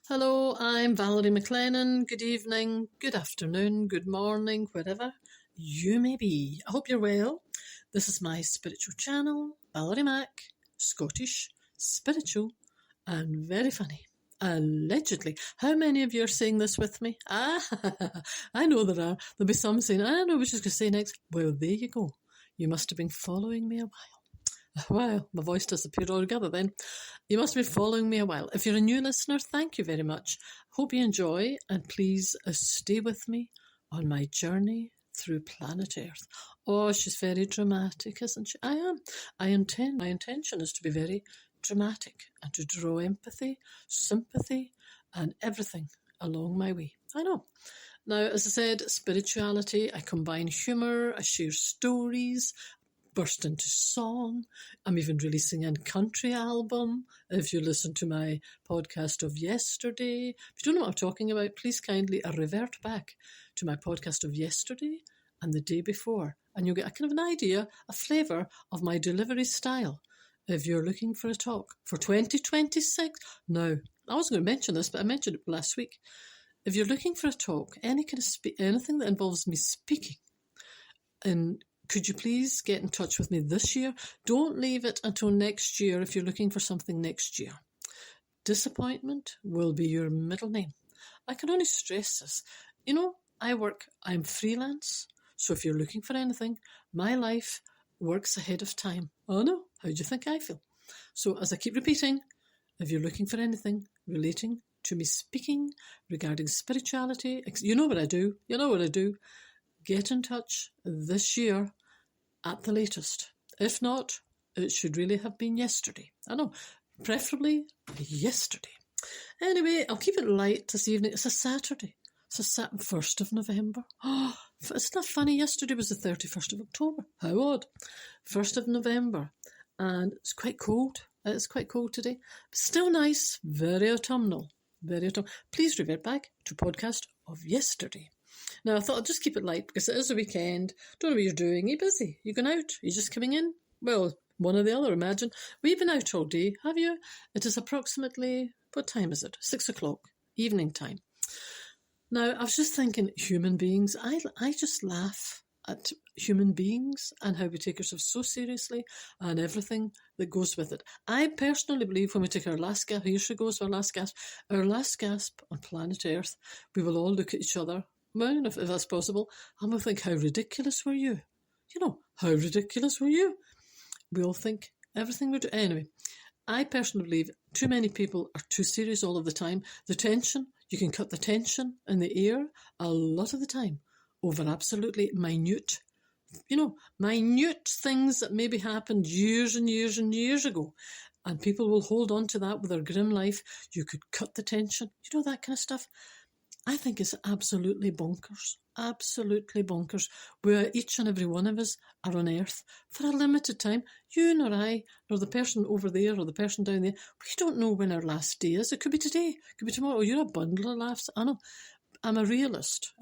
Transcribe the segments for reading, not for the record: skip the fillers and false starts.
Hello, I'm Valerie McLennan. Good evening, good afternoon, good morning, wherever you may be. I hope you're well. This is my spiritual channel, Valerie Mac, Scottish, spiritual, and very funny. Allegedly. How many of you are saying this with me? I know there are. There'll be some saying, I don't know what she's going to say next. Well, there you go. You must have been following me a while. Well, my voice disappeared altogether then. You must be following me a while. If you're a new listener, thank you very much. Hope you enjoy, and please stay with me on my journey through planet Earth. Oh, she's very dramatic, isn't she? I am. My intention is to be very dramatic and to draw empathy, sympathy, and everything along my way. I know. Now, as I said, spirituality, I combine humour, I share stories, burst into song. I'm even releasing a country album. If you listen to my podcast of yesterday, if you don't know what I'm talking about, please kindly revert back to my podcast of yesterday and the day before, and you'll get a kind of an idea, a flavour of my delivery style. If you're looking for a talk for 2026, now, I wasn't going to mention this, but I mentioned it last week. If you're looking for a talk, anything that involves me speaking, and could you please get in touch with me this year? Don't leave it until next year if you're looking for something next year. Disappointment will be your middle name. I can only stress this. You know, I'm freelance, so if you're looking for anything, my life works ahead of time. Oh no, how do you think I feel? So as I keep repeating, if you're looking for anything relating to me speaking regarding spirituality, you know what I do, get in touch this year at the latest. If not, it should really have been yesterday. I know, preferably yesterday. Anyway, I'll keep it light this evening. It's a Saturday. It's the 1st of November. Oh, isn't that funny? Yesterday was the 31st of October. How odd. 1st of November. And it's quite cold. It's quite cold today. But still nice. Very autumnal. Very autumnal. Please revert back to podcast of yesterday. Now, I thought I'd just keep it light because it is a weekend. Don't know what you're doing. Are you busy? You going out? Are you just coming in? Well, one or the other, imagine. We've been out all day, have you? It is approximately, what time is it? 6 o'clock, evening time. Now, I was just thinking, human beings, I just laugh at human beings and how we take ourselves so seriously and everything that goes with it. I personally believe when we take our last gasp, here she goes, our last gasp on planet Earth, we will all look at each other, well, if that's possible, and we'll think, how ridiculous were you? You know, how ridiculous were you? We all think everything we're doing. Anyway, I personally believe too many people are too serious all of the time. The tension, you can cut the tension in the air a lot of the time over absolutely minute things that maybe happened years and years and years ago. And people will hold on to that with their grim life. You could cut the tension. You know, that kind of stuff. I think it's absolutely bonkers. Absolutely bonkers. Where each and every one of us are on Earth for a limited time. You nor I, nor the person over there or the person down there. We don't know when our last day is. It could be today. It could be tomorrow. You're a bundle of laughs. I know. I'm a realist.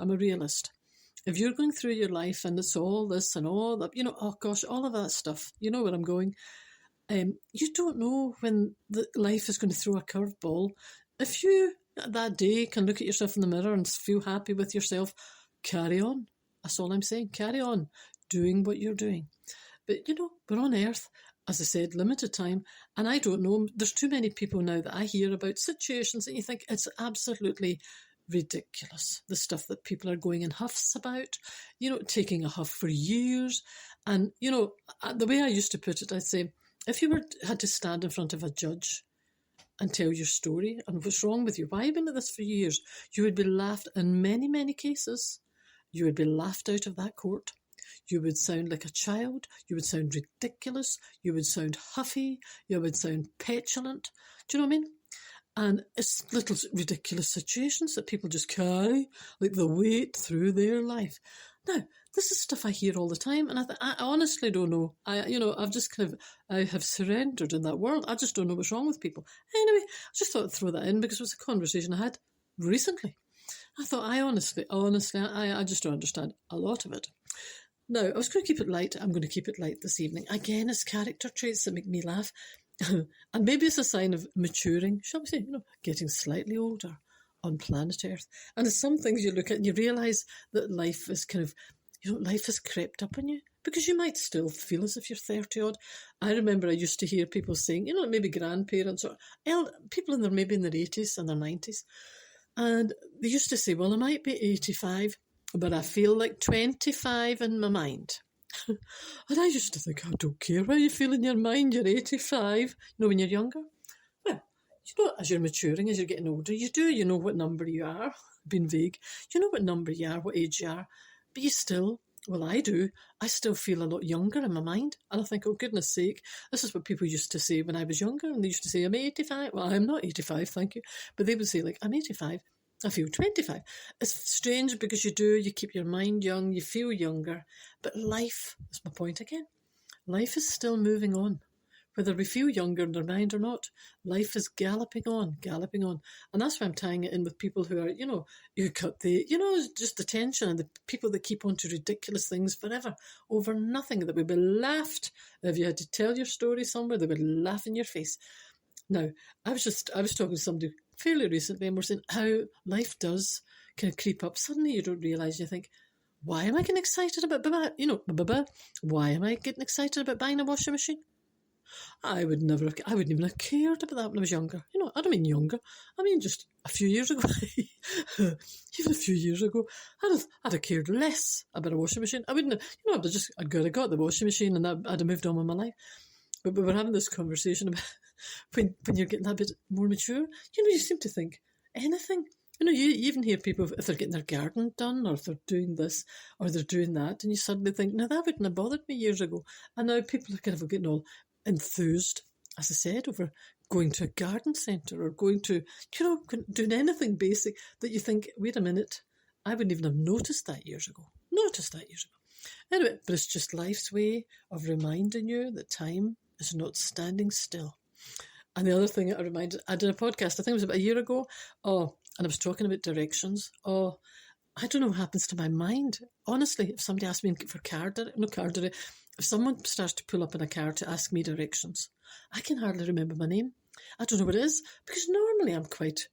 If you're going through your life and it's all this and all that, oh gosh, all of that stuff, you know where I'm going. You don't know when the life is going to throw a curveball. If you that day can look at yourself in the mirror and feel happy with yourself, carry on. That's all I'm saying. Carry on doing what you're doing. But, we're on Earth, as I said, limited time. And I don't know, there's too many people now that I hear about situations that you think it's absolutely ridiculous. The stuff that people are going in huffs about, taking a huff for years. And, the way I used to put it, I'd say, if you had to stand in front of a judge and tell your story and what's wrong with you, why have you been like this for years, you would be laughed in many, many cases. You would be laughed out of that court. You would sound like a child. You would sound ridiculous. You would sound huffy. You would sound petulant. Do you know what I mean? And it's little ridiculous situations that people just carry like the weight through their life. Now, this is stuff I hear all the time, and I honestly don't know. I have surrendered in that world. I just don't know what's wrong with people. Anyway, I just thought I'd throw that in because it was a conversation I had recently. I thought, I honestly, I just don't understand a lot of it. Now, I was going to keep it light. I'm going to keep it light this evening. Again, it's character traits that make me laugh. And maybe it's a sign of maturing, shall we say, getting slightly older on planet Earth. And there's some things you look at and you realise that life is life has crept up on you. Because you might still feel as if you're 30 odd. I remember I used to hear people saying, maybe grandparents or people maybe in their 80s and their 90s. And they used to say, well, I might be 85, but I feel like 25 in my mind. And I used to think, I don't care how you feel in your mind, you're 85, when you're younger. Well, as you're maturing, as you're getting older, you know what number you are, being vague. You know what number you are, what age you are, but you still, well, I do, I still feel a lot younger in my mind. And I think, oh, goodness sake, this is what people used to say when I was younger. And they used to say, I'm 85. Well, I'm not 85, thank you. But they would say, I'm 85. I feel 25. It's strange because you keep your mind young, you feel younger. But life, that's my point again, life is still moving on. Whether we feel younger in our mind or not, life is galloping on. And that's why I'm tying it in with people who are, you cut just the tension and the people that keep on to ridiculous things forever over nothing, that would be laughed. If you had to tell your story somewhere, they would laugh in your face. Now, I was talking to somebody fairly recently and we're saying how life does kind of creep up. Suddenly you don't realise, you think, why am I getting excited about, why am I getting excited about buying a washing machine? I wouldn't even have cared about that when I was younger. I don't mean younger. I mean just a few years ago. Even a few years ago, I'd have cared less about a washing machine. I wouldn't have, I'd got the washing machine and I'd have moved on with my life. But we were having this conversation about when you're getting a bit more mature, you seem to think anything. You even hear people, if they're getting their garden done or if they're doing this or they're doing that, and you suddenly think, no, that wouldn't have bothered me years ago. And now people are kind of getting all enthused, as I said, over going to a garden centre or going to, doing anything basic that you think, wait a minute, I wouldn't even have noticed that years ago. Anyway, but it's just life's way of reminding you that time is not standing still. And the other thing I did a podcast, I think it was about a year ago, and I was talking about directions. I don't know what happens to my mind. Honestly, if somebody asks me for if someone starts to pull up in a car to ask me directions, I can hardly remember my name. I don't know what it is, because normally I'm quite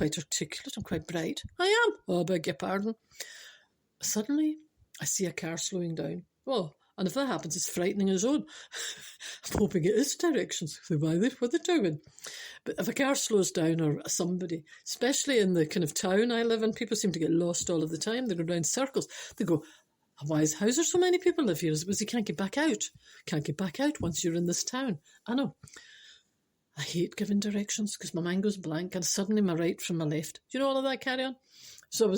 articulate, I'm quite bright. I am. Oh, I beg your pardon. Suddenly, I see a car slowing down. Well, and if that happens, it's frightening as own. I'm hoping it is directions. What are they doing? But if a car slows down or somebody, especially in the kind of town I live in, people seem to get lost all of the time. They go round circles. They go, how's there so many people live here? Because you can't get back out. Can't get back out once you're in this town. I know. I hate giving directions because my mind goes blank and suddenly my right from my left. Do you know all of that carry on? So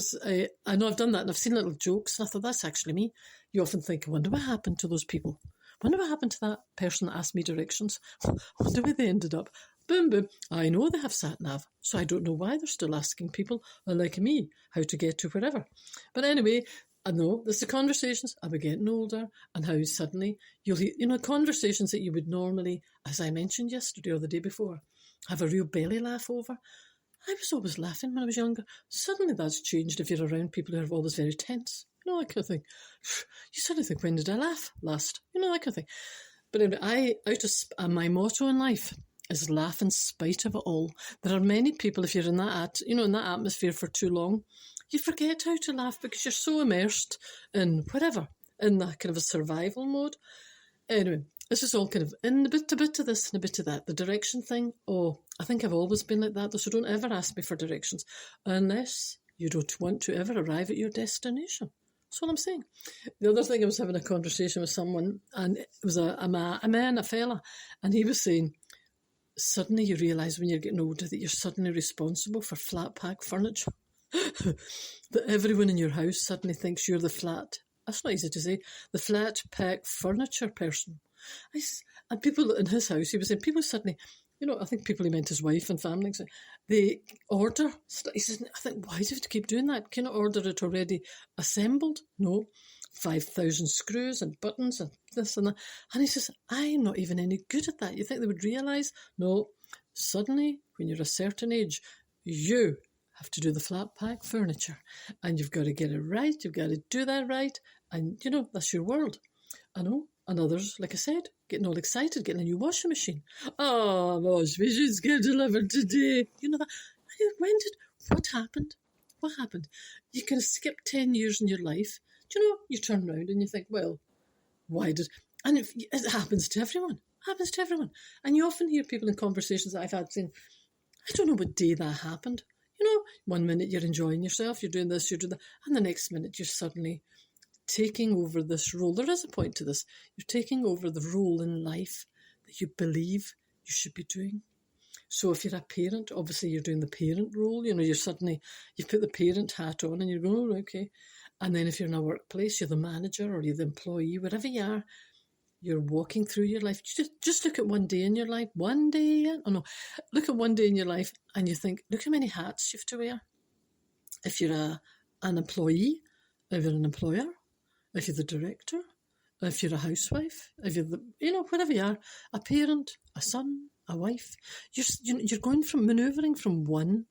I know I've done that and I've seen little jokes and I thought, that's actually me. You often think, I wonder what happened to those people. I wonder what happened to that person that asked me directions. I wonder where they ended up. Boom, boom. I know they have sat-nav, so I don't know why they're still asking people like me how to get to wherever. But anyway, I know there's the conversations. I'm getting older and how suddenly you'll hear, conversations that you would normally, as I mentioned yesterday or the day before, have a real belly laugh over. I was always laughing when I was younger. Suddenly that's changed if you're around people who are always very tense. That kind of thing. You suddenly think, when did I laugh last? That kind of thing. But anyway, my motto in life is laugh in spite of it all. There are many people, if you're in that atmosphere for too long, you forget how to laugh because you're so immersed in that kind of a survival mode. Anyway, this is all kind of in a bit of this and a bit of that. The direction thing, I think I've always been like that, so don't ever ask me for directions unless you don't want to ever arrive at your destination. That's what I'm saying. The other thing, I was having a conversation with someone, and it was a fella, and he was saying, suddenly you realise when you're getting older that you're suddenly responsible for flat pack furniture. That everyone in your house suddenly thinks you're that's not easy to say, the flat pack furniture person. And people in his house, he was saying, people suddenly, I think people, he meant his wife and family, they order. He says, I think, why do you have to keep doing that? Can you order it already assembled? No. 5,000 screws and buttons and this and that. And he says, I'm not even any good at that. You think they would realise? No. Suddenly, when you're a certain age, you have to do the flat pack furniture. And you've got to get it right. You've got to do that right. And, that's your world. I know. And others, like I said, getting all excited, getting a new washing machine. Oh, wash machine's get delivered today. You know that. What happened? What happened? You kind of skip 10 years in your life. Do you know, you turn around and you think, well, why did... And it happens to everyone. It happens to everyone. And you often hear people in conversations that I've had saying, I don't know what day that happened. You know, one minute you're enjoying yourself, you're doing this, you're doing that, and the next minute you're suddenly taking over this role. There is a point to this. You're taking over the role in life that you believe you should be doing. So if you're a parent, obviously you're doing the parent role. You know, you put the parent hat on and you're going, oh, okay. And then if you're in a workplace, you're the manager or you're the employee, wherever you are, you're walking through your life. Just look at one day in your life. Look at one day in your life and you think, look how many hats you have to wear. If you're an employee, if you're an employer, if you're the director, if you're a housewife, if you're whatever you are, a parent, a son, a wife, you're going from manoeuvring from one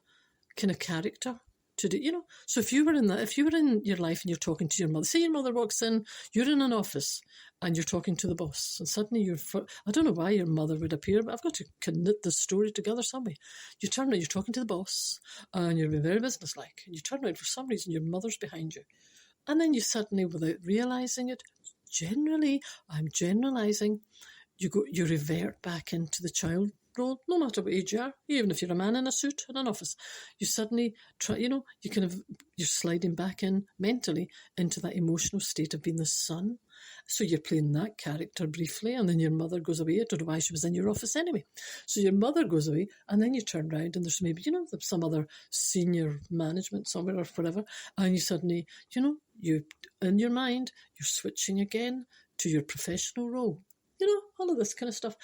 kind of character to do, So if you were in your life and you're talking to your mother, say your mother walks in, you're in an office and you're talking to the boss, and suddenly I don't know why your mother would appear, but I've got to knit this story together some way. You turn around, you're talking to the boss, and you're being very businesslike, and you turn around, for some reason your mother's behind you, and then you suddenly, without realising it, generally, I'm generalising, you revert back into the child role, no matter what age you are, even if you're a man in a suit in an office. You suddenly try, you're sliding back in mentally into that emotional state of being the son. So you're playing that character briefly, and then your mother goes away. I don't know why she was in your office anyway. So your mother goes away, and then you turn around and there's maybe, some other senior management somewhere or whatever, and you suddenly, you in your mind, you're switching again to your professional role. All of this kind of stuff.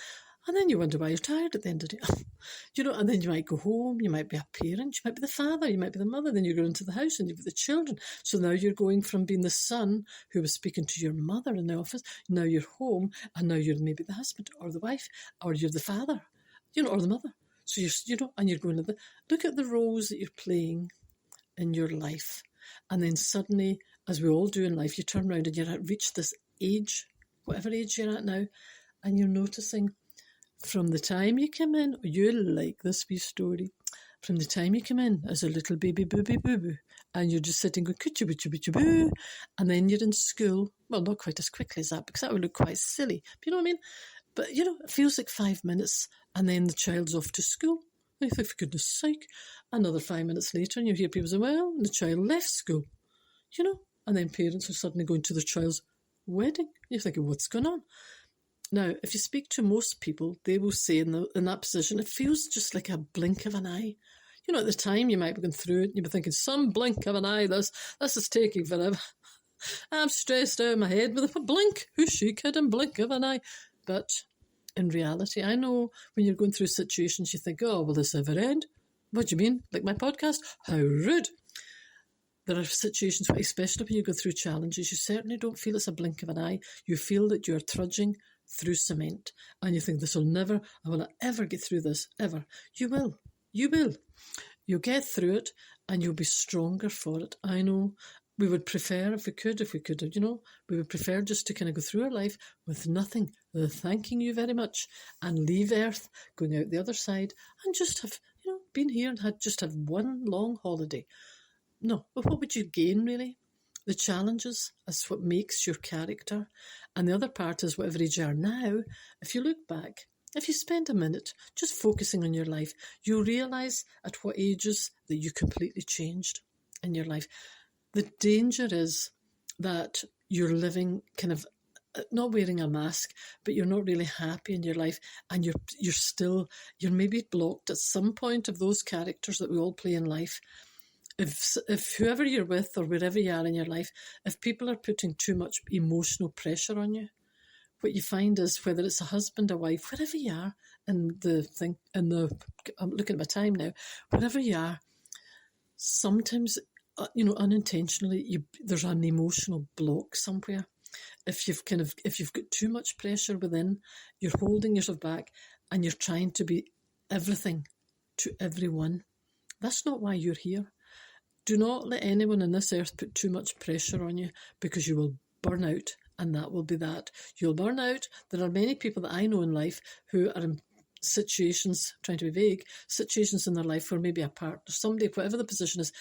And then you wonder why you're tired at the end of the day. And then you might go home, you might be a parent, you might be the father, you might be the mother, then you go into the house and you've got the children. So now you're going from being the son who was speaking to your mother in the office, now you're home, and now you're maybe the husband or the wife, or you're the father, or the mother. So and you're going to look at the roles that you're playing in your life. And then suddenly, as we all do in life, you turn around and you're reached this age, whatever age you're at now, and you're noticing from the time you come in, you'll like this wee story, from the time you come in as a little baby boo-boo, and you're just sitting going, boo, and then you're in school, well, not quite as quickly as that, because that would look quite silly, but you know what I mean? But, it feels like 5 minutes, and then the child's off to school. I think, for goodness sake, another 5 minutes later, and you hear people say, well, the child left school, and then parents are suddenly going to their child's wedding. You're thinking, what's going on? Now, if you speak to most people, they will say in that position, it feels just like a blink of an eye. At the time you might be going through it, and you'll be thinking, some blink of an eye, this is taking forever. I'm stressed out of my head with a blink. Who's she kidding? Blink of an eye. But in reality, I know when you're going through situations, you think, oh, will this ever end? What do you mean? Like my podcast? How rude. There are situations, especially when you go through challenges, you certainly don't feel it's a blink of an eye. You feel that you're trudging through cement, and you think, I will not ever get through this, ever. You will. You'll get through it, and you'll be stronger for it. I know we would prefer, if we could, we would prefer just to kind of go through our life with nothing, thanking you very much, and leave Earth, going out the other side, and just have, been here and have one long holiday. No, but what would you gain, really? The challenges is what makes your character. And the other part is whatever age you are now, if you look back, if you spend a minute just focusing on your life, you'll realise at what ages that you completely changed in your life. The danger is that you're living kind of not wearing a mask, but you're not really happy in your life, and you're maybe blocked at some point of those characters that we all play in life. If whoever you're with or wherever you are in your life, if people are putting too much emotional pressure on you, what you find is, whether it's a husband, a wife, wherever you are in the thing, I'm looking at my time now, wherever you are, sometimes, unintentionally, there's an emotional block somewhere. If you've got too much pressure within, you're holding yourself back and you're trying to be everything to everyone. That's not why you're here. Do not let anyone on this earth put too much pressure on you, because you will burn out and that will be that. You'll burn out. There are many people that I know in life who are in situations, trying to be vague, situations in their life where maybe a partner, somebody, whatever the position is,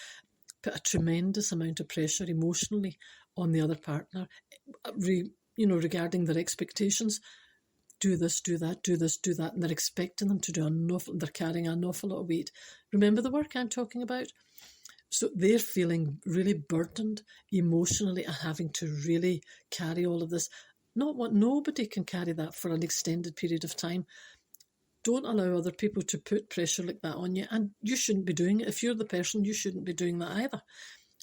put a tremendous amount of pressure emotionally on the other partner, regarding their expectations. Do this, do that, do this, do that, and they're expecting them to do they're carrying an awful lot of weight. Remember the work I'm talking about? So they're feeling really burdened emotionally and having to really carry all of this. Nobody can carry that for an extended period of time. Don't allow other people to put pressure like that on you, and you shouldn't be doing it. If you're the person, you shouldn't be doing that either.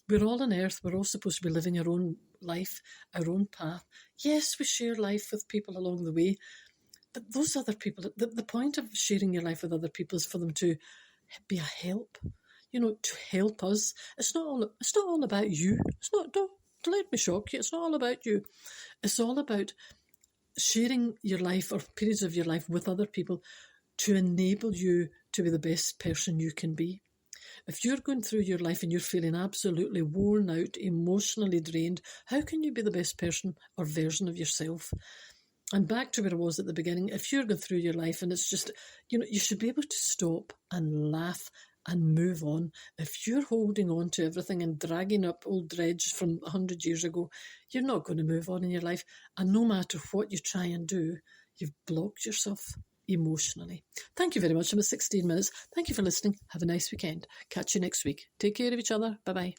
We're all on earth. We're all supposed to be living our own life, our own path. Yes, we share life with people along the way, but those other people, the point of sharing your life with other people is for them to be a help, to help us. It's not all about you. Don't let me shock you. It's not all about you. It's all about sharing your life or periods of your life with other people to enable you to be the best person you can be. If you're going through your life and you're feeling absolutely worn out, emotionally drained, how can you be the best person or version of yourself? And back to where I was at the beginning, if you're going through your life and it's just, you should be able to stop and laugh and move on. If you're holding on to everything and dragging up old dredge from 100 years ago, you're not going to move on in your life. And no matter what you try and do, you've blocked yourself emotionally. Thank you very much. I'm at 16 minutes. Thank you for listening. Have a nice weekend. Catch you next week. Take care of each other. Bye-bye.